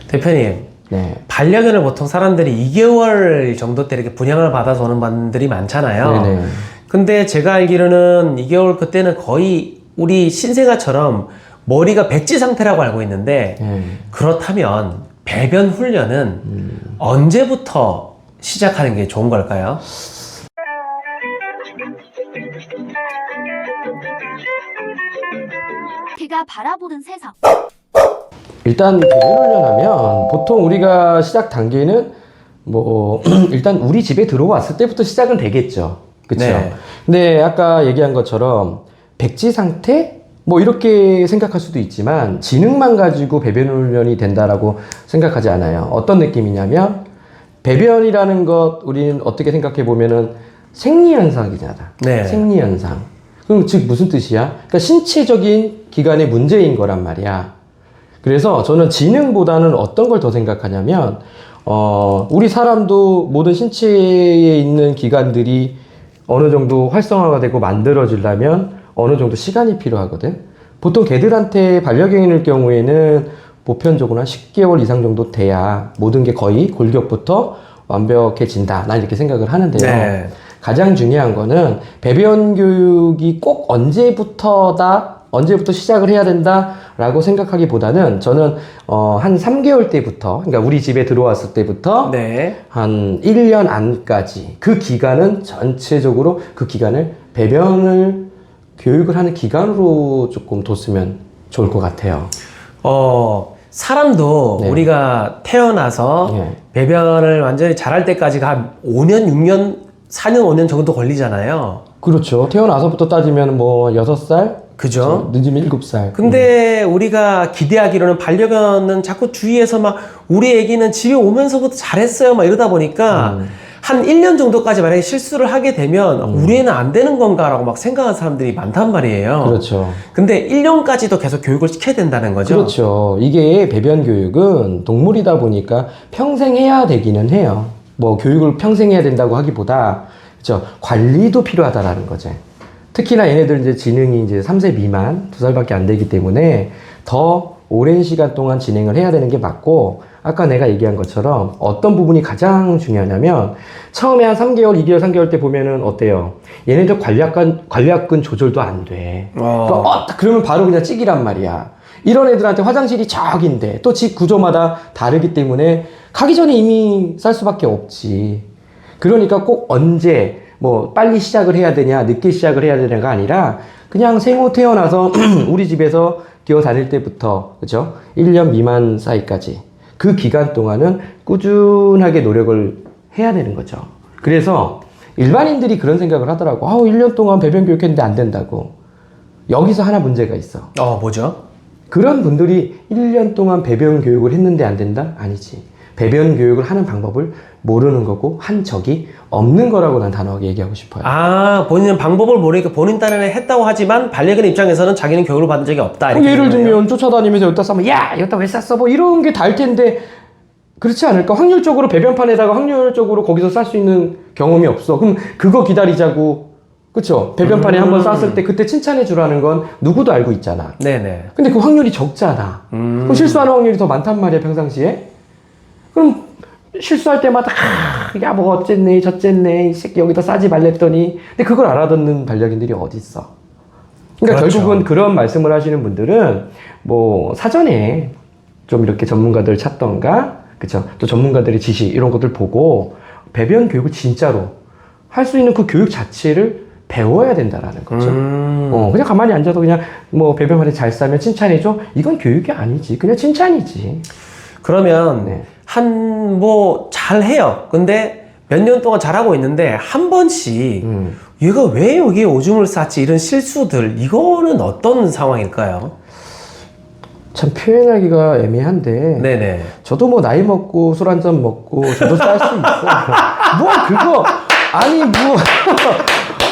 대표님, 네. 반려견을 보통 사람들이 2개월 정도 때 이렇게 분양을 받아서 오는 분들이 많잖아요. 네네. 근데 제가 알기로는 2개월 그때는 거의 우리 신생아처럼 머리가 백지 상태라고 알고 있는데, 그렇다면 배변 훈련은 언제부터 시작하는 게 좋은 걸까요? 그가 바라보는 세상. 일단 배변 훈련하면 보통 우리가 시작 단계는 뭐 일단 우리 집에 들어왔을 때부터 시작은 되겠죠. 그쵸? 네. 근데 아까 얘기한 것처럼 백지 상태? 뭐 이렇게 생각할 수도 있지만 지능만 가지고 배변 훈련이 된다라고 생각하지 않아요. 어떤 느낌이냐면 배변이라는 것 우리는 어떻게 생각해 보면은 생리현상이잖아. 네. 생리현상. 그럼 즉 무슨 뜻이야? 그러니까 신체적인 기관의 문제인 거란 말이야. 그래서 저는 지능보다는 어떤 걸 더 생각하냐면 우리 사람도 모든 신체에 있는 기관들이 어느 정도 활성화가 되고 만들어지려면 어느 정도 시간이 필요하거든. 보통 개들한테 반려견일 경우에는 보편적으로 한 10개월 이상 정도 돼야 모든 게 거의 골격부터 완벽해진다. 난 이렇게 생각을 하는데요. 네. 가장 중요한 거는 배변 교육이 꼭 언제부터 시작을 해야 된다라고 생각하기보다는 저는 한 3개월 때부터, 그러니까 우리 집에 들어왔을 때부터 네. 한 1년 안까지 그 기간은 전체적으로 그 기간을 배변을 교육을 하는 기간으로 조금 뒀으면 좋을 것 같아요. 사람도 네. 우리가 태어나서 네. 배변을 완전히 잘할 때까지가 한 5년, 6년, 4년, 5년 정도 걸리잖아요. 그렇죠. 태어나서부터 따지면 뭐 6살? 그죠? 늦으면 7살. 근데 우리가 기대하기로는 반려견은 자꾸 주위에서 막 우리 애기는 집에 오면서부터 잘했어요 막 이러다 보니까 한 1년 정도까지 만약에 실수를 하게 되면 우리 애는 안 되는 건가라고 막 생각하는 사람들이 많단 말이에요. 그렇죠. 근데 1년까지도 계속 교육을 시켜야 된다는 거죠? 그렇죠. 이게 배변 교육은 동물이다 보니까 평생 해야 되기는 해요. 뭐 교육을 평생 해야 된다고 하기보다 그렇죠. 관리도 필요하다라는 거죠. 특히나 얘네들 이제 지능이 이제 3세 미만, 2살밖에 안 되기 때문에 더 오랜 시간 동안 진행을 해야 되는 게 맞고, 아까 내가 얘기한 것처럼 어떤 부분이 가장 중요하냐면, 처음에 한 3개월, 2개월, 3개월 때 보면은 어때요? 얘네들 관략근 조절도 안 돼. 그러면 바로 그냥 찍이란 말이야. 이런 애들한테 화장실이 저기인데, 또 집 구조마다 다르기 때문에 가기 전에 이미 쌀 수밖에 없지. 그러니까 꼭 언제, 뭐 빨리 시작을 해야 되냐 늦게 시작을 해야 되냐가 아니라 그냥 생후 태어나서 우리 집에서 기어 다닐 때부터 그죠? 1년 미만 사이까지 그 기간 동안은 꾸준하게 노력을 해야 되는 거죠. 그래서 일반인들이 그런 생각을 하더라고. 1년 동안 배변 교육했는데 안 된다고. 여기서 하나 문제가 있어. 뭐죠? 그런 분들이 1년 동안 배변 교육을 했는데 안 된다? 아니지. 배변 교육을 하는 방법을 모르는 거고 한 적이 없는 거라고 난 단호하게 얘기하고 싶어요. 본인은 방법을 모르니까 본인 딴에는 했다고 하지만 반려견 입장에서는 자기는 교육을 받은 적이 없다. 이렇게 예를 되는 거예요? 들면 쫓아다니면서 여기다 싸면 야! 여기다 왜 쌌어? 뭐 이런 게 달 텐데 그렇지 않을까? 확률적으로 배변판에다가 확률적으로 거기서 쌀 수 있는 경험이 없어. 그럼 그거 기다리자고. 그쵸? 배변판에 한번 쌌을 때 그때 칭찬해 주라는 건 누구도 알고 있잖아. 네네. 근데 그 확률이 적잖아. 그럼 실수하는 확률이 더 많단 말이야, 평상시에. 그럼 실수할 때마다 야 뭐 어쨌네 저쨌네 이 새끼 여기다 싸지 말랬더니 근데 그걸 알아듣는 반려견들이 어딨어. 그러니까 그렇죠. 결국은 그런 말씀을 하시는 분들은 뭐 사전에 좀 이렇게 전문가들 찾던가 그쵸 또 전문가들의 지시 이런 것들 보고 배변 교육을 진짜로 할 수 있는 그 교육 자체를 배워야 된다라는 거죠. 그냥 가만히 앉아서 그냥 뭐 배변판에 잘 싸면 칭찬해줘? 이건 교육이 아니지. 그냥 칭찬이지. 그러면 네. 잘해요. 근데 몇 년 동안 잘하고 있는데 한 번씩 얘가 왜 여기에 오줌을 쌌지 이런 실수들 이거는 어떤 상황일까요? 참 표현하기가 애매한데 네네. 저도 뭐 나이 먹고 술 한 잔 먹고 저도 쌀 수 있어. 뭐 그거 아니 뭐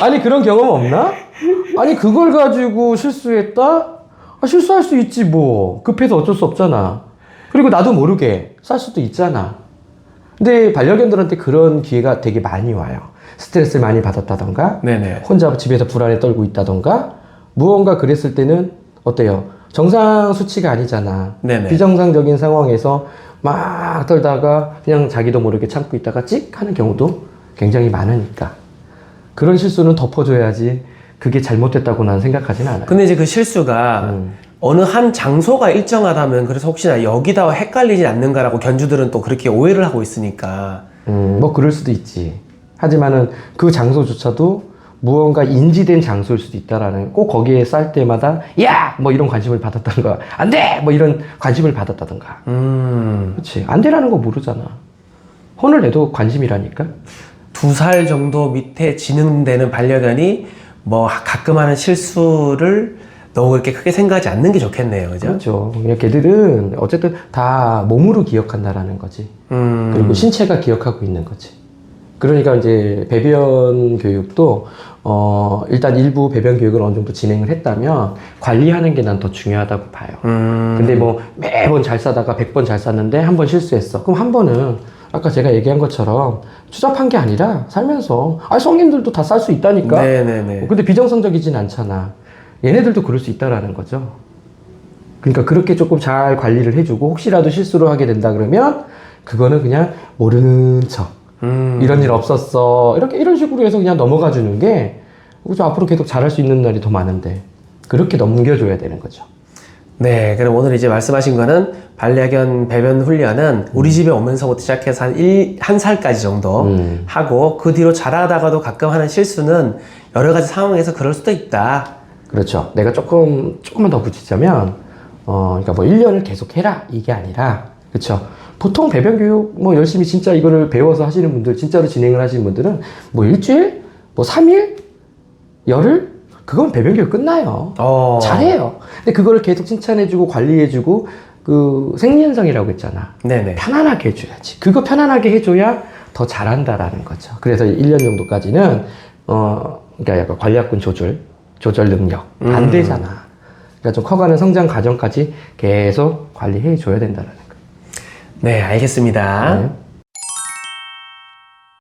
아니 그런 경험 없나? 아니 그걸 가지고 실수했다? 실수할 수 있지 뭐. 급해서 어쩔 수 없잖아. 그리고 나도 모르게 쌀 수도 있잖아. 근데 반려견들한테 그런 기회가 되게 많이 와요. 스트레스를 많이 받았다던가 네네. 혼자 집에서 불안에 떨고 있다던가 무언가 그랬을 때는 어때요? 정상 수치가 아니잖아. 네네. 비정상적인 상황에서 막 떨다가 그냥 자기도 모르게 참고 있다가 찍 하는 경우도 굉장히 많으니까 그런 실수는 덮어줘야지 그게 잘못됐다고 나는 생각하지는 않아요. 근데 이제 그 실수가 어느 한 장소가 일정하다면 그래서 혹시나 여기다 헷갈리지 않는가라고 견주들은 또 그렇게 오해를 하고 있으니까. 뭐 그럴 수도 있지. 하지만은 그 장소조차도 무언가 인지된 장소일 수도 있다라는, 꼭 거기에 쌀 때마다 야! 뭐 이런 관심을 받았다든가 안 돼! 뭐 이런 관심을 받았다든가. 그렇지. 안 되라는 거 모르잖아. 혼을 내도 관심이라니까. 2살 정도 밑에 지능되는 반려견이 뭐 가끔 하는 실수를 너무 그렇게 크게 생각하지 않는 게 좋겠네요. 그죠? 그렇죠. 그냥 걔들은 어쨌든 다 몸으로 기억한다라는 거지. 그리고 신체가 기억하고 있는 거지. 그러니까 이제 배변 교육도 일단 일부 배변 교육을 어느 정도 진행을 했다면 관리하는 게 난 더 중요하다고 봐요. 근데 뭐 매번 잘 싸다가 100번 잘 쌌는데 한 번 실수했어. 그럼 한 번은 아까 제가 얘기한 것처럼 추잡한 게 아니라 살면서 성인들도 다 쌀 수 있다니까. 네네네. 근데 비정상적이진 않잖아. 얘네들도 그럴 수 있다라는 거죠. 그러니까 그렇게 조금 잘 관리를 해주고 혹시라도 실수를 하게 된다 그러면 그거는 그냥 모르는 척. 이런 일 없었어. 이런 식으로 해서 그냥 넘어가 주는 게 그죠? 앞으로 계속 잘할 수 있는 날이 더 많은데 그렇게 넘겨줘야 되는 거죠. 네, 그럼 오늘 이제 말씀하신 거는 반려견 배변 훈련은 우리 집에 오면서부터 시작해서 한 살까지 정도 하고 그 뒤로 자라다가도 가끔 하는 실수는 여러 가지 상황에서 그럴 수도 있다. 그렇죠. 내가 조금만 더 굳히자면, 그러니까 뭐 1년을 계속 해라. 이게 아니라, 그렇죠. 보통 배변 교육 뭐 열심히 진짜 이거를 배워서 하시는 분들, 진짜로 진행을 하시는 분들은 뭐 일주일, 뭐 3일, 열흘? 그건 배변 교육 끝나요. 잘해요. 근데 그거를 계속 칭찬해주고 관리해주고 그 생리현상이라고 했잖아. 네네. 편안하게 해줘야지. 그거 편안하게 해줘야 더 잘한다라는 거죠. 그래서 1년 정도까지는 그러니까 약간 관리학군 조절 능력 안 되잖아. 그러니까 좀 커가는 성장 과정까지 계속 관리해 줘야 된다라는 거예요. 네, 알겠습니다. 네.